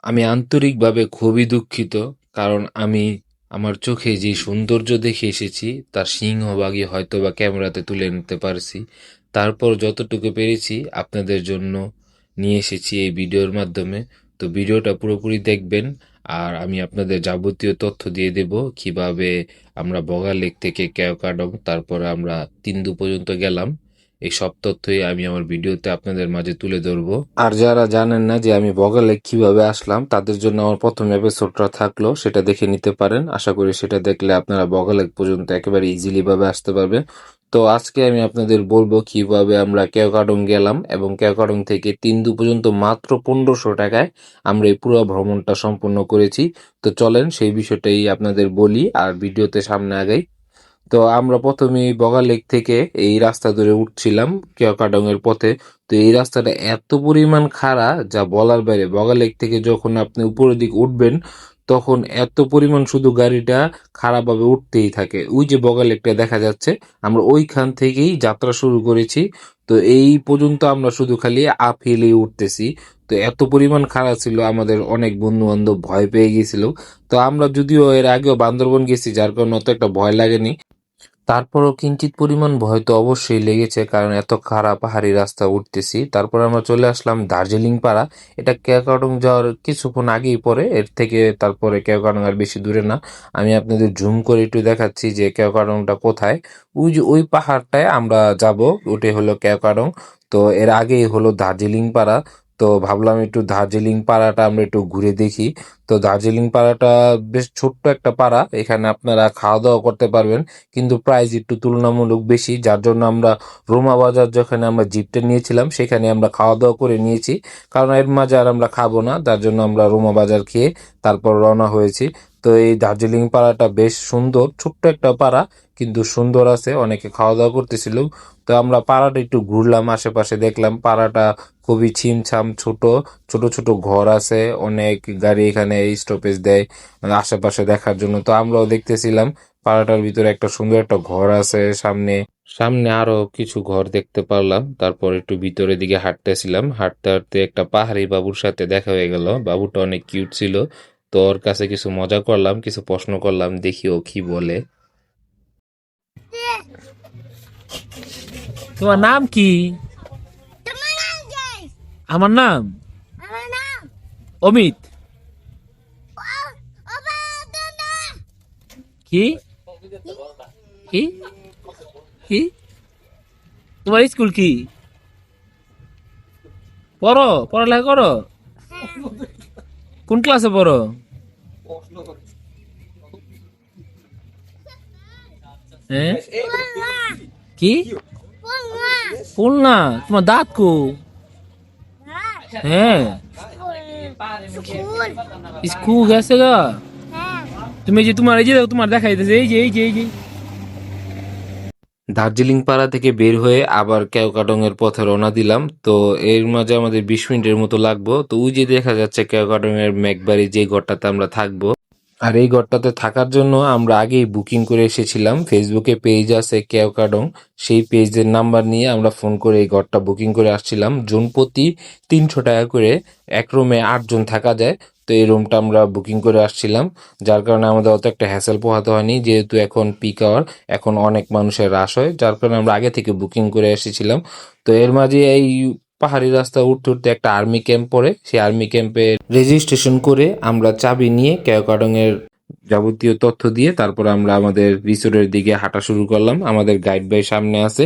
আমি আন্তরিকভাবে খুবই দুঃখিত, কারণ আমি আমার চোখে যে সৌন্দর্য দেখে এসেছি তার সিংহভাগই হয়তোবা ক্যামেরাতে তুলে নিতে পারছি। তারপর যতটুকু পেরেছি আপনাদের জন্য নিয়ে এসেছি এই ভিডিওর মাধ্যমে। তো ভিডিওটা পুরোপুরি দেখবেন, আর আমি আপনাদের যাবতীয় তথ্য দিয়ে দেব কিভাবে আমরা বগা লেক থেকে কেওক্রাডং, তারপরে আমরা তিন্দু পর্যন্ত গেলাম। এই সব তথ্যই আমি আমার ভিডিওতে আপনাদের মাঝে তুলে ধরবো। আর যারা জানেন না যে আমি বগালে কিভাবে আসলাম, তাদের জন্য আমার প্রথম এপিসোডটা থাকলো, সেটা দেখে নিতে পারেন। আশা করি সেটা দেখলে আপনারা বগালেক পর্যন্ত একেবারে ইজিলি ভাবে আসতে পারবেন। তো আজকে আমি আপনাদের বলবো কিভাবে আমরা কেওক্রাডং গেলাম এবং কেওক্রাডং থেকে তিন্দু পর্যন্ত মাত্র 1500 টাকায় আমরা এই পুরো ভ্রমণটা সম্পূর্ণ করেছি। তো চলেন সেই বিষয়টাই আপনাদের বলি আর ভিডিওতে সামনে আগাই। তো আমরা প্রথমে বগা লেক থেকে এই রাস্তা ধরে উঠছিলাম কেওক্রাডং এর পথে। তো এই রাস্তাটা এত পরিমাণ খাড়া যা বলার বাইরে। বগা লেক থেকে যখন আপনি উপরের দিকে উঠবেন তখন এত পরিমাণ শুধু গাড়িটা খারাপভাবে উঠতেই থাকে। ওই যে বগা লেকটা দেখা যাচ্ছে, আমরা ওইখান থেকেই যাত্রা শুরু করেছি। তো এই পর্যন্ত আমরা শুধু খালি আপ হিলেই উঠতেছি। তো এত পরিমাণ খারাপ ছিল, আমাদের অনেক বন্ধু বান্ধব ভয় পেয়ে গেছিল। তো আমরা যদিও এর আগেও বান্দরবন গেছি, যার কারণে অত একটা ভয় লাগেনি। তারপরও কিঞ্চিৎ পরিমাণ ভয় তো অবশ্যই লেগেছে, কারণ এত খারাপ পাহাড়ি রাস্তা উঠতেছি। তারপর আমরা চলে আসলাম দার্জিলিং পাড়া। এটা কেওক্রাডং যাওয়ার কিছুক্ষণ আগেই পরে, এর থেকে তারপরে কেওক্রাডং আর বেশি দূরে না। আমি আপনাদের জুম করে একটু দেখাচ্ছি যে কেওক্রাডংটা কোথায়। ওই যে ওই পাহাড়টায় আমরা যাব, ওটাই হলো কেওক্রাডং। তো এর আগেই হলো দার্জিলিং পাড়া। তো ভাবলাম একটু দার্জিলিং পাড়াটা আমরা একটু ঘুরে দেখি। তো দার্জিলিং পাড়াটা বেশ ছোট্ট একটা পাড়া, এখানে আপনারা খাওয়া দাওয়া করতে পারবেন, কিন্তু প্রাইস একটু তুলনামূলক বেশি, যার জন্য আমরা রোমা বাজার যেখানে আমরা জিপটা নিয়েছিলাম সেখানে আমরা খাওয়া দাওয়া করে নিয়েছি। কারণ এর মাঝে আর আমরা খাবো না, যার জন্য আমরা রোমা বাজার খেয়ে তারপর রওনা হয়েছি। তো এই দার্জিলিং পাড়াটা বেশ সুন্দর, ছোট্ট একটা পাড়া কিন্তু সুন্দর আছে, অনেকে খাওয়া দাওয়া করতেছিল। তো আমরা পাড়াটা একটু ঘুরলাম, আশেপাশে দেখলাম পাড়াটা খুবই ছিমছাম, ছোট ছোট ছোট ঘর আছে, অনেক গাড়ি এখানে স্টপেজ দেয় আশেপাশে দেখার জন্য। তো আমরাও দেখতেছিলাম পাড়াটার ভিতরে একটা সুন্দর একটা ঘর আছে, সামনে সামনে আরো কিছু ঘর দেখতে পারলাম। তারপর একটু ভিতরের দিকে হাঁটতেছিলাম, হাঁটতে হাঁটতে একটা পাহাড়ি বাবুর সাথে দেখা হয়ে গেল। বাবুটা অনেক কিউট ছিল। তো ওর কাছে কিছু মজা করলাম, কিছু প্রশ্ন করলাম, দেখি ও কি বলে। তোমার নাম কি? আমার নাম অমিত। কি কি কি? তোমার স্কুল কি? পড়ো, পড়ালেখা করো? কোন ক্লাসে পড়ো? হ্যাঁ, কি? খুলনা? তোমার দাঁত কো? হ্যাঁ, স্কুল গেছে গা। তুমি যে তোমার এই যে তোমার দেখাইতেছে, এই যে দার্জিলিং পাড়া থেকে বের হয়ে আবার কেওক্রাডং এর পথে রওনা দিলাম। তো এর মাঝে আমাদের 20 মিনিটের মতো লাগবো। তো ওই যে দেখা যাচ্ছে কেওক্রাডং এর মেঘবাড়ি, যে ঘরটাতে আমরা থাকবো। আর এই ঘরটাতে থাকার জন্য আমরা আগেই বুকিং করে এসেছিলাম। ফেসবুকে পেজ আছে কেওক্রাডং, সেই পেজের নাম্বার নিয়ে আমরা ফোন করে এই ঘরটা বুকিং করে আসছিলাম। জন প্রতি 300 টাকা করে, এক রুমে 8 জন থাকা যায়। তো এই রুমটা আমরা বুকিং করে আসছিলাম, যার কারণে আমাদের অত একটা হ্যাসেল পোহাতে হয়নি, যেহেতু এখন পিক আওয়ার, এখন অনেক মানুষের রাশ হয়, যার কারণে আমরা আগে থেকে বুকিং করে এসেছিলাম। তো এর মাঝে এই পাহাড়ি রাস্তা উঠতে উঠতে একটা আর্মি ক্যাম্প পড়ে, সেই আর্মি ক্যাম্পে রেজিস্ট্রেশন করে আমরা চাবি নিয়ে কেওক্রাডং এর যাবতীয় তথ্য দিয়ে তারপর আমরা আমাদের রিসোর্টের দিকে হাঁটা শুরু করলাম। আমাদের গাইড ভাই সামনে আছে,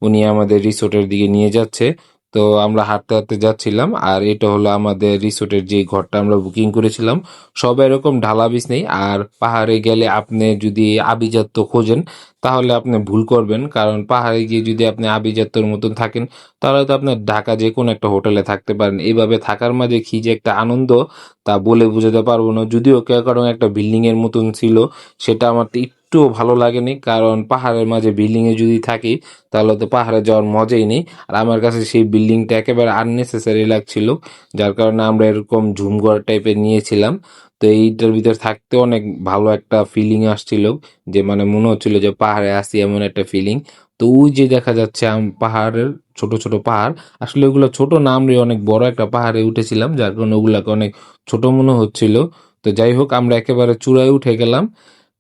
উনি আমাদের রিসোর্টের দিকে নিয়ে যাচ্ছে। তো আমরা হাঁটতে হাঁটতে যাচ্ছিলাম, আর এটা হলো আমাদের রিসোর্টের যে ঘরটা আমরা বুকিং করেছিলাম। সব এরকম ঢালা বিছানাই। আর পাহাড়ে গেলে আপনি যদি আভিজাত্য খোঁজেন তাহলে আপনি ভুল করবেন, কারণ পাহাড়ে গিয়ে যদি আপনি আভিজাত্যর মতন থাকেন তাহলে তো আপনার ঢাকা যে কোনো একটা হোটেলে থাকতে পারেন। এইভাবে থাকার মাঝে কি যে একটা আনন্দ তা বলে বোঝাতে পারবো না। যদিও কেওক্রাডং একটা বিল্ডিং এর মতন ছিল, সেটা আমার তো একটুও ভালো লাগেনি, কারণ পাহাড়ের মাঝে বিল্ডিং এ যদি থাকি তাহলে তো পাহাড়ে যাওয়ার মজাই নেই। আর আমার কাছে সেই বিল্ডিংটা একেবারে আননেসেসারি লাগছিল, যার কারণে আমরা এরকম ঝুমঘর টাইপের নিয়েছিলাম। তো এইটার ভিতর থাকতে অনেক ভালো একটা ফিলিং আসছিল, যে মানে মনে হচ্ছিল যে পাহাড়ে আসি এমন একটা ফিলিং। তো ওই যে দেখা যাচ্ছে পাহাড়ের ছোট ছোট পাহাড়। আসলে ওগুলো ছোট না, আমরা অনেক বড় একটা পাহাড়ে উঠেছিলাম, যার কারণে ওগুলাকে অনেক ছোট মনে হচ্ছিল। তো যাই হোক, আমরা একেবারে চূড়ায় উঠে গেলাম।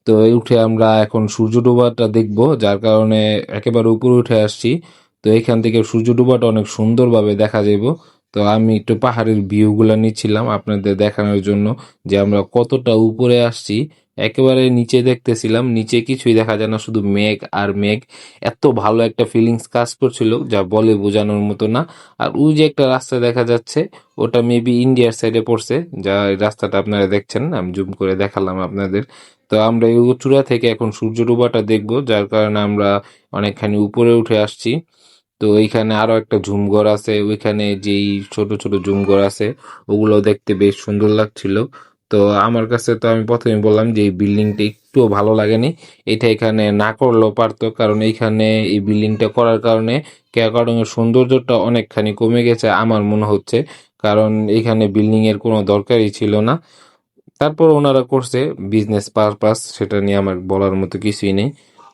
তো এই উঠে আমরা এখন সূর্য ডোবাটা দেখবো, যার কারণে একেবারে উপরে উঠে আসছি। তো এখান থেকে সূর্য ডোবাটা অনেক সুন্দরভাবে দেখা যাইব। তো আমি একটু পাহাড়ের ভিউ গুলা নিচ্ছিলাম আপনাদের দেখানোর জন্য, যে আমরা কতটা উপরে আসছি। একেবারে নিচে দেখতেছিলাম, নিচে কিছুই দেখা যায় না, শুধু মেঘ আর মেঘ। এত ভালো একটা ফিলিংস কাজ করছিল যা বলে বোঝানোর মতো না। আর ওই যে একটা রাস্তা দেখা যাচ্ছে, ওটা মেবি ইন্ডিয়ার সাইডে পড়ছে, যা এই রাস্তাটা আপনারা দেখছেন, আমি জুম করে দেখালাম আপনাদের। তো আমরা এই চূড়া থেকে এখন সূর্য ডোবাটা দেখবো, যার কারণে আমরা অনেকখানি উপরে উঠে আসছি। তো এইখানে আরো একটা ঝুমঘর আছে, ওইখানে যেই ছোট ছোট ঝুমঘর আছে ওগুলো দেখতে বেশ সুন্দর লাগছিল। তো আমার কাছে, তো আমি প্রথমে বললাম যে এই বিল্ডিংটা একটুও ভালো লাগেনি। এটা এখানে না করলেও পারতো, কারণ এইখানে এই বিল্ডিংটা করার কারণে কেয়াকাটং এর সৌন্দর্যটা অনেকখানি কমে গেছে আমার মনে হচ্ছে। কারণ এইখানে বিল্ডিং এর কোনো দরকারই ছিল না। তারপর ওনারা করছে বিজনেস পারপাস, সেটা নিয়ে আমার বলার মতো কিছুই নেই।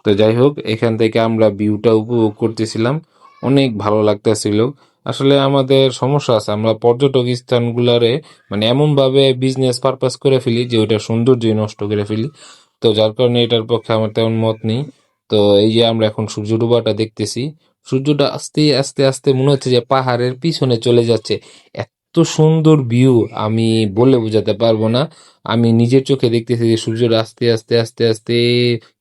তো যাই হোক, এখান থেকে আমরা ভিউটা উপভোগ করতেছিলাম, অনেক ভালো লাগতেছিল। আসলে আমাদের সমস্যা আছে, আমরা পর্যটক স্থানগুলারে মানে এমন ভাবে বিজনেস পারপাস করে ফেলি যে ওইটা সৌন্দর্যই নষ্ট করে ফেলি। তো যার কারণে এটার পক্ষে আমার তেমন মত নেই। তো এই যে আমরা এখন সূর্য ডুবাটা দেখতেছি, সূর্যটা আস্তে আস্তে আস্তে মনে হচ্ছে যে পাহাড়ের পিছনে চলে যাচ্ছে। এত সুন্দর ভিউ, আমি বলে বোঝাতে পারবো না। আমি নিজের চোখে দেখতেছি যে সূর্যটা আস্তে আস্তে আস্তে আস্তে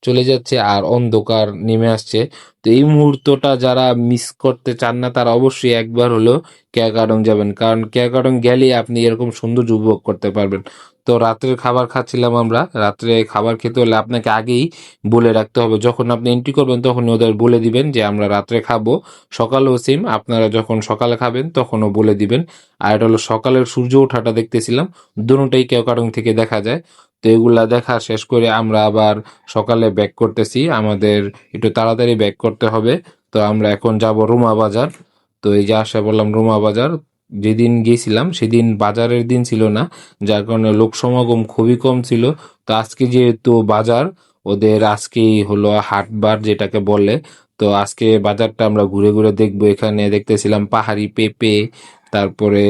চলে যাচ্ছে আর অন্ধকার নেমে আসছে। তো এই মুহূর্তটা যারা মিস করতে চান না, তারা অবশ্যই একবার হলেও কেয়াকাটং যাবেন, কারণ কেয়াকাটং গেলে আপনি এরকম সৌন্দর্য উপভোগ করতে পারবেন। তো রাত্রের খাবার খাচ্ছিলাম আমরা। রাত্রে খাবার খেতে হলে আপনাকে আগেই বলে রাখতে হবে, যখন আপনি এন্ট্রি করবেন তখন ওদের বলে দিবেন যে আমরা রাত্রে খাবো। সকালেও সেম, আপনারা যখন সকালে খাবেন তখনও বলে দিবেন। আর এটা হলো সকালের সূর্য ওঠাটা দেখতেছিলাম, দুটোটাই কেওক্রাডং থেকে দেখা যায়। তো এগুলা দেখা শেষ করে আমরা আবার সকালে ব্যাক করতেছি, আমাদের একটু তাড়াতাড়ি ব্যাক করতে হবে। তো আমরা এখন যাব রুমা বাজার। তো এই যে আসা বললাম রুমা বাজার, যেদিন গেছিলাম সেদিন বাজারের দিন ছিল না, যার কারণে লোক সমাগম খুবই কম ছিল। তো আজকে যেহেতু বাজার, ওদের আজকেই হলো হাটবার যেটাকে বলে। তো আজকে বাজারটা আমরা ঘুরে ঘুরে দেখবো। এখানে দেখতেছিলাম পাহাড়ি পেঁপে, তারপরে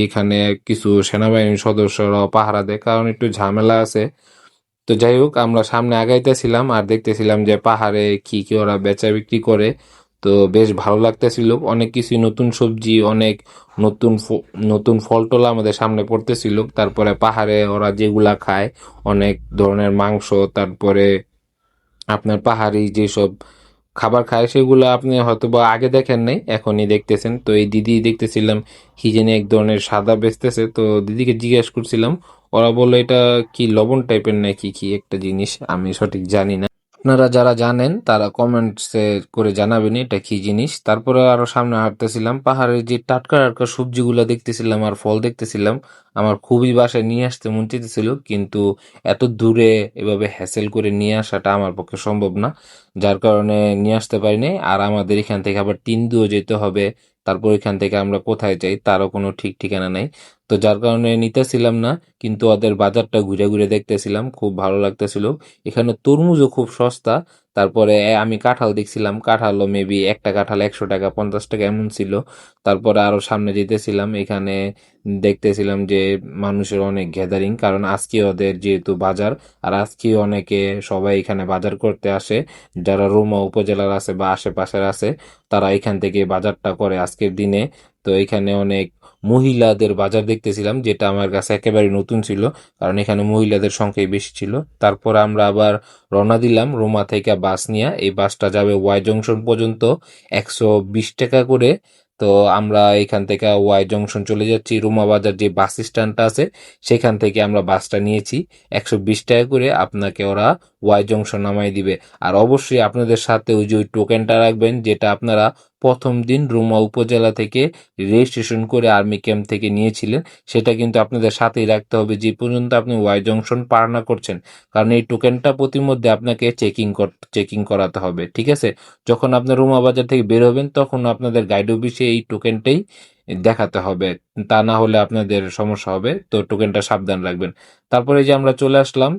এখানে কিছু সেনাবাহিনীর সদস্যরাও পাহারা দেয়, কারণ একটু ঝামেলা আছে। তো যাই হোক, আমরা সামনে আগাইতেছিলাম আর দেখতেছিলাম যে পাহাড়ে কি কি ওরা বেচা বিক্রি করে। তো বেশ ভালো লাগতেছিল, অনেক কিছু নতুন সবজি, অনেক নতুন নতুন ফল টল আমাদের সামনে পড়তেছিল। তারপরে পাহাড়ে ওরা যেগুলা খায়, অনেক ধরনের মাংস, তারপরে আপনার পাহাড়ি যেসব খাবার খায় সেগুলো আপনি হয়তো বা আগে দেখেন নাই, এখনই দেখতেছেন। তো এই দিদি দেখতেছিলাম কি জানি এক ধরনের সাদা বেচতেছে, তো দিদিকে জিজ্ঞেস করছিলাম। ওরা বললো এটা কি লবণ টাইপের নাকি কি একটা জিনিস, আমি সঠিক জানি না। আপনারা যারা জানেন তারা কমেন্টসে করে জানাবেন এটা কি জিনিস। তারপরে আরো সামনে হাঁটতেছিলাম, পাহাড়ের যে টাটকা টাটকা সবজিগুলো দেখতেছিলাম আর ফল দেখতেছিলাম। আমার খুবই বাসায় নিয়ে আসতে মন চাইতেছিল, কিন্তু এত দূরে এভাবে হ্যাসেল করে নিয়ে আসাটা আমার পক্ষে সম্ভব না, যার কারণে নিয়ে আসতে পারিনি। আর আমাদের এখান থেকে আবার টিন্দুও যেতে হবে, তারপর এখান থেকে আমরা কোথায় যাই তারও কোনো ঠিক ঠিকানা নাই। তো যার কারণে নিতেছিলাম না, কিন্তু ওদের বাজারটা ঘুরে ঘুরে দেখতেছিলাম, খুব ভালো লাগতেছিল। এখানে তরমুজও খুব সস্তা। তারপরে আমি কাঁঠাল দেখছিলাম, কাঁঠালও মেবি একটা কাঁঠাল 100 টাকা 50 টাকা এমন ছিল। তারপরে আরো সামনে যেতেছিলাম, এখানে দেখতেছিলাম যে মানুষের অনেক গ্যাদারিং, কারণ আজকে ওদের যেহেতু বাজার, আর আজকে অনেকে সবাই এখানে বাজার করতে আসে, যারা রুমা উপজেলার আছে বা আশেপাশের আছে, তারা এখান থেকে বাজারটা করে আজকের দিনে। তো এখানে অনেক মহিলাদের বাজার দেখতেছিলাম, যেটা আমার কাছে একেবারে নতুন ছিল, কারণ এখানে মহিলাদের সংখ্যাই বেশি ছিল। তারপর আমরা আবার রওনা দিলাম রোমা থেকে বাস নিয়ে। এই বাসটা যাবে ওয়াই জংশন পর্যন্ত, 120 টাকা করে। তো আমরা এখান থেকে ওয়াই জংশন চলে যাচ্ছি, রোমা বাজার যে বাস স্ট্যান্ডটা আছে সেখান থেকে আমরা বাসটা নিয়েছি। 120 টাকা করে আপনাকে ওরা ওয়াই জংশন নামাই দিবে। আর অবশ্যই আপনাদের সাথে ওই যে ওই টোকেনটা রাখবেন, যেটা আপনারা প্রথম দিন রুমা উপজেলা থেকে রেজিস্ট্রেশন করে আর্মি ক্যাম্প থেকে নিয়েছিলেন। সেটা কিন্তু আপনাদের সাথেই রাখতে হবে যে পর্যন্ত আপনি ওয়াই জংশন পার না করছেন, কারণ এই টোকেনটা প্রতিমধ্যে আপনাকে চেকিং করাতে হবে, ঠিক আছে? যখন আপনি রুমা বাজার থেকে বের হবেন তখন আপনাদের গাইড অফিসে এই টোকেনটাই দেখাতে হবে। তা না হলে আপনাদের সমস্যা হবে, তো টোকেনটা সাবধান রাখবেন। তারপরে যে আমরা চলে আসলাম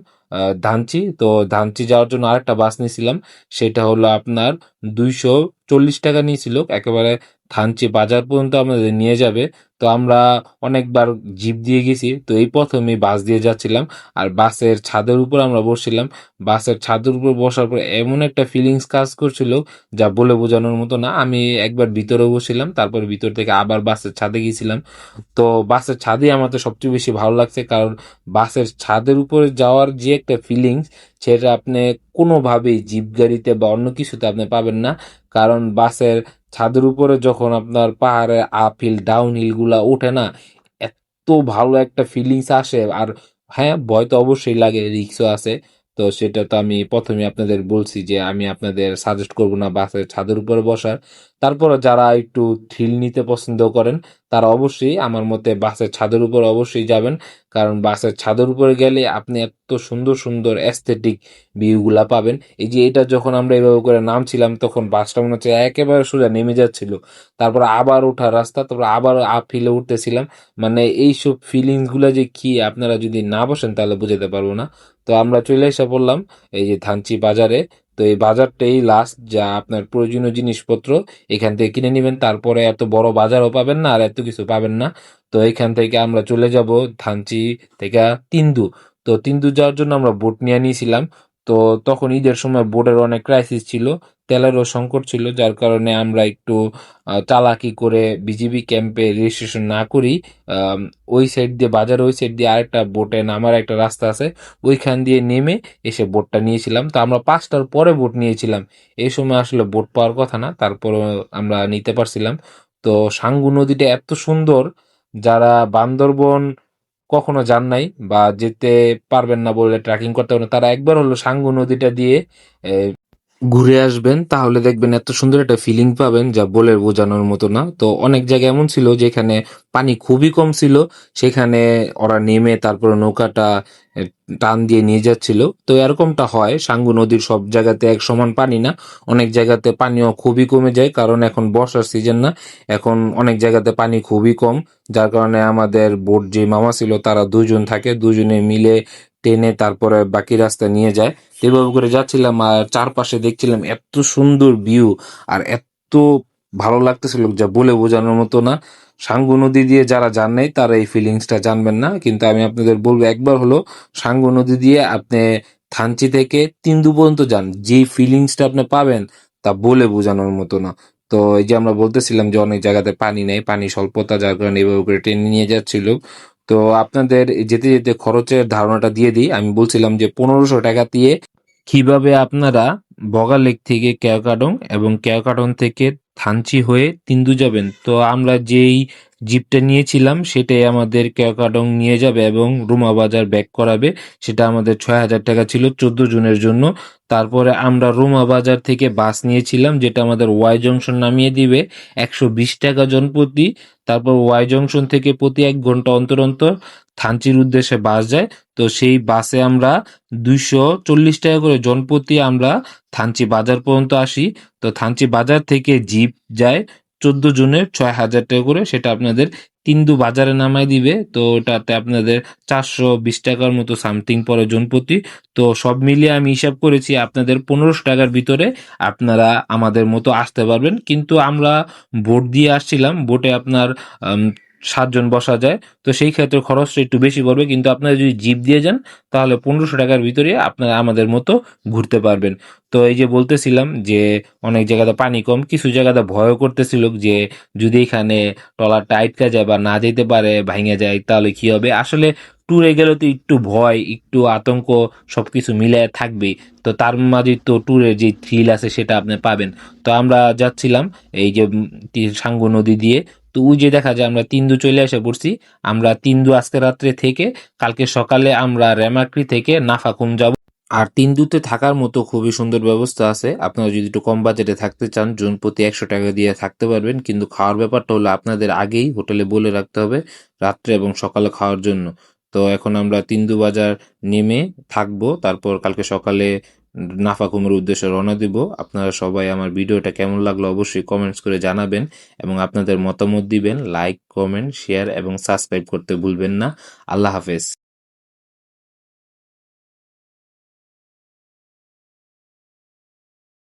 ধানচি। তো ধানচি যাওয়ার জন্য আরেকটা বাস নিয়েছিলাম, সেটা হলো আপনার 240 টাকা নিয়েছিল, একেবারে ধানচি বাজার পর্যন্ত আমাদের নিয়ে যাবে। তো আমরা অনেকবার জিপ দিয়ে গেছি, তো এই প্রথমে বাস দিয়ে যাচ্ছিলাম। আর বাসের ছাদের উপর আমরা বসছিলাম। বাসের ছাদের উপর বসার পর এমন একটা ফিলিংস কাজ করছিল যা বলে বোঝানোর মতো না। আমি একবার ভিতরে বসছিলাম, তারপর ভিতর থেকে আবার বাসের ছাদে গিয়েছিলাম। তো বাসের ছাদে আমার তো সবচেয়ে বেশি ভালো লাগছে, কারণ বাসের ছাদের উপরে যাওয়ার যে একটা ফিলিংস, সেটা আপনি কোনোভাবেই জিপ গাড়িতে বা অন্য কিছুতে আপনি পাবেন না। কারণ বাসের ছাদের উপরে যখন আপনার পাহাড়ে আপ হিল ডাউন হিল গুলা ওঠে না, এত ভালো একটা ফিলিংস আসে। আর হ্যাঁ, ভয় তো অবশ্যই লাগে, রিস্কও আছে। তো সেটা তো আমি প্রথমে আপনাদের বলছি যে আমি আপনাদের সাজেস্ট করব না বাসের ছাদের উপরে বসার। তারপরে যারা একটু থ্রিল নিতে পছন্দ করেন, তারা অবশ্যই আমার মতে বাসের ছাদের উপর অবশ্যই যাবেন। কারণ বাসের ছাদের উপরে গেলে আপনি এত সুন্দর সুন্দর অ্যাস্থেটিক ভিউগুলা পাবেন। এই যে এটা যখন আমরা এভাবে করে নামছিলাম, তখন বাসটা মনে হচ্ছে একেবারে সোজা নেমে যাচ্ছিল, তারপর আবার ওঠার রাস্তা, তারপর আবার আপ হিলে উঠতেছিলাম। মানে এইসব ফিলিংস গুলা যে কি, আপনারা যদি না বসেন তাহলে বুঝাতে পারবো না। তো আমরা চলে এসে পড়লাম এই যে ধানচি বাজারে। তো এই বাজারটাই লাস্ট, যা আপনার প্রয়োজনীয় জিনিসপত্র এখান থেকে কিনে নেবেন। তারপরে এত বড় বাজারও পাবেন না আর এত কিছু পাবেন না। তো এখান থেকে আমরা চলে যাব ধানচি থেকে তিন্দু। তো তিন্দু যাওয়ার জন্য আমরা বোট নিয়ে নিয়েছিলাম। তো তখন ঈদের সময় বোটের অনেক ক্রাইসিস ছিল, তেলেরও সংকট ছিল, যার কারণে আমরা একটু চালাকি করে বিজিবি ক্যাম্পে রেজিস্ট্রেশন না করি আম, ওই সাইড দিয়ে, বাজার ওই সাইড দিয়ে আরেকটা বোটে নামার একটা রাস্তা আছে, ওইখান দিয়ে নেমে এসে বোটটা নিয়েছিলাম। তো আমরা 5টার পরে বোট নিয়েছিলাম, এই সময় আসলে বোট পাওয়ার কথা না, তারপরও আমরা নিতে পারছিলাম। তো সাঙ্গু নদীটা এত সুন্দর, যারা বান্দরবন কখনো যান নাই বা যেতে পারবেন না বলে ট্রেকিং করতে পারবেন, তারা একবার হলো সাঙ্গু নদীটা দিয়ে ঘুরে আসবেন, তাহলে দেখবেন এত সুন্দর একটা ফিলিং পাবেন যা বলে বোঝানোর মতো না। তো অনেক জায়গা এমন ছিল যেখানে পানি খুবই কম ছিল, সেখানে ওরা নেমে তারপরে নৌকাটা এ, টান দিয়ে নিয়ে যাচ্ছিল। তো এরকমটা হয়, সাঙ্গু নদীর সব জায়গাতে এক সমান পানি না, অনেক জায়গাতে পানিও খুবই কমে যায়, কারণ এখন বর্ষার সিজন না। এখন অনেক জায়গাতে পানি খুবই কম, যার কারণে আমাদের বোট যে মামা ছিল তারা দুজন থাকে, দুজনে মিলে টেনে তারপরে বাকি রাস্তা নিয়ে যায়। এভাবে করে যাচ্ছিলাম আর চারপাশে দেখছিলাম এত সুন্দর ভিউ, আর এত ভালো লাগতেছিল যা বলে বোঝানোর মতো না। সাঙ্গু নদী দিয়ে যারা যান নাই তারা এই ফিলিংসটা জানবেন না, কিন্তু আমি আপনাদের বলবো একবার হলো সাঙ্গু নদী দিয়ে আপনি থানচি থেকে তিন্দু পর্যন্ত যান, যে ফিলিংসটা আপনি পাবেন তা বলে বোঝানোর মতো না। তো এই যে আমরা বলতেছিলাম যে অনেক জায়গাতে পানি নেই, পানি স্বল্পতা, যার কারণে এভাবে করে টেনে নিয়ে যাচ্ছিল। তো আপনাদের যেতে যেতে খরচের ধারণাটা দিয়ে দিই। আমি বলছিলাম যে 1500 টাকা দিয়ে কিভাবে আপনারা বগা লেক থেকে কেওক্রাডং এবং কেওক্রাডং থেকে থানচি হয়ে তিন্দু যাবেন। তো আমরা যেই জিপটা নিয়েছিলাম সেটাই আমাদের কেওক্রাডং নিয়ে যাবে এবং রুমা বাজার ব্যাক করাবে। সেটা আমাদের 6000 টাকা ছিল 14 জনের জন্য। তারপরে আমরা রুমা বাজার থেকে বাস নিয়েছিলাম, যেটা আমাদের ওয়াই জংশন নামিয়ে দিবে 120 টাকা জনপ্রতি। তারপর ওয়াই জংশন থেকে প্রতি 1 ঘন্টা অন্তর অন্তর থানচির উদ্দেশ্যে বাস যায়। তো সেই বাসে আমরা 240 টাকা করে জনপ্রতি আমরা থানচি বাজার পর্যন্ত আসি। তো থানচি বাজার থেকে জিপ যায় 14 জনের 6000 টাকা করে, সেটা আপনাদের তিন্দু বাজারে নামাই দিবে। তো ওটাতে আপনাদের 420 টাকার মতো সামথিং পরে জনপ্রতি। তো সব মিলিয়ে আমি হিসাব করেছি আপনাদের 1500 টাকার ভিতরে আপনারা আমাদের মতো আসতে পারবেন। কিন্তু আমরা বোট দিয়ে আসছিলাম, বোটে আপনার 7 জন বসা যায়, তো সেই ক্ষেত্রে খরচটা একটু বেশি পড়বে। কিন্তু আপনারা যদি জিপ দিয়ে যান তাহলে 1500 টাকার ভিতরে আপনারা আমাদের মতো ঘুরতে পারবেন। তো এই যে বলতেছিলাম যে অনেক জায়গাতে পানি কম, কিছু জায়গাতে ভয়ও করতেছিল যে যদি এখানে ট্রলারটা আটকা যায় বা না যেতে পারে, ভাঙে যায়, তাহলে কি হবে। আসলে ট্যুরে গেলে তো একটু ভয় একটু আতঙ্ক সবকিছু মিলে থাকবেই। তো তার মাঝে তো ট্যুরের যে থ্রিল আছে সেটা আপনি পাবেন। তো আমরা যাচ্ছিলাম এই যে সাঙ্গু নদী দিয়ে। তো ওই যে দেখা যায় আমরা তিন্দু চলে এসে পড়ছি। আমরা তিন্দু আজকে রাত্রে থেকে কালকে সকালে আমরা রেমাক্রি থেকে নাফাকুম যাব। আর তিনদুতে থাকার মতো খুবই সুন্দর ব্যবস্থা আছে, আপনারা যদি একটু কম বাজেটে থাকতে চান জন প্রতি 100 টাকা দিয়ে থাকতে পারবেন। কিন্তু খাওয়ার ব্যাপারটা হলো আপনাদের আগেই হোটেলে বলে রাখতে হবে রাত্রে এবং সকালে খাওয়ার জন্য। তো এখন আমরা তিন্দু বাজার নেমে থাকবো, তারপর কালকে সকালে নাফাখুমের উদ্দেশ্যে রওনা দিব। আপনারা সবাই আমার ভিডিওটা কেমন লাগলো অবশ্যই কমেন্টস করে জানাবেন এবং আপনাদের মতামত দিবেন। লাইক, কমেন্ট, শেয়ার এবং সাবস্ক্রাইব করতে ভুলবেন না। আল্লাহ হাফেজ।